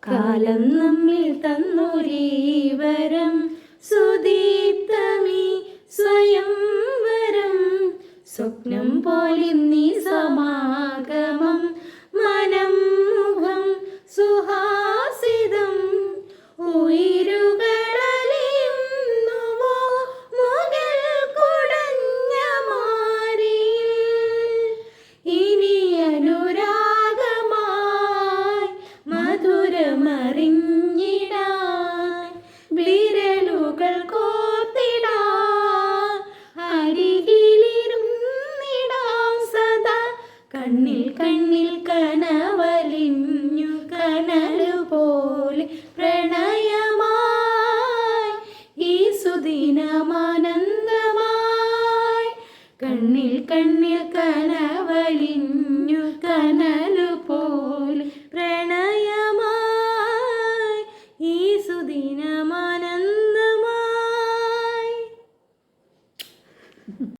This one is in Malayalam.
കാലം നമ്മിൽ തന്നൊരീവരം സുദീപ്തമീ സ്വയംവരം. സ്വപ്നം പോലിന്നീ സമാഗമം മനം മുഖം സുഹാസിതം. ഉയരുകളലിയുന്നുവോ മുകിൽ കുടഞ്ഞ മാരിയിൽ. ഇനി അനുരാഗമായി മധുരമറിഞ്ഞിടാൻ വിരലുകൾ കോർത്തിടാൻ അരികിലിരുന്നിടാം സദാ. കണ്ണിൽ കണ്ണിൽ കനവലിഞ്ഞു കനലുപോലെ പ്രണയമായി ഈ സുദിനമാനന്ദമായി. കണ്ണിൽ കണ്ണിൽ കനവലിഞ്ഞു കനലുപോലെ പ്രണയമായി ഈ സുദിനമാനന്ദമായി.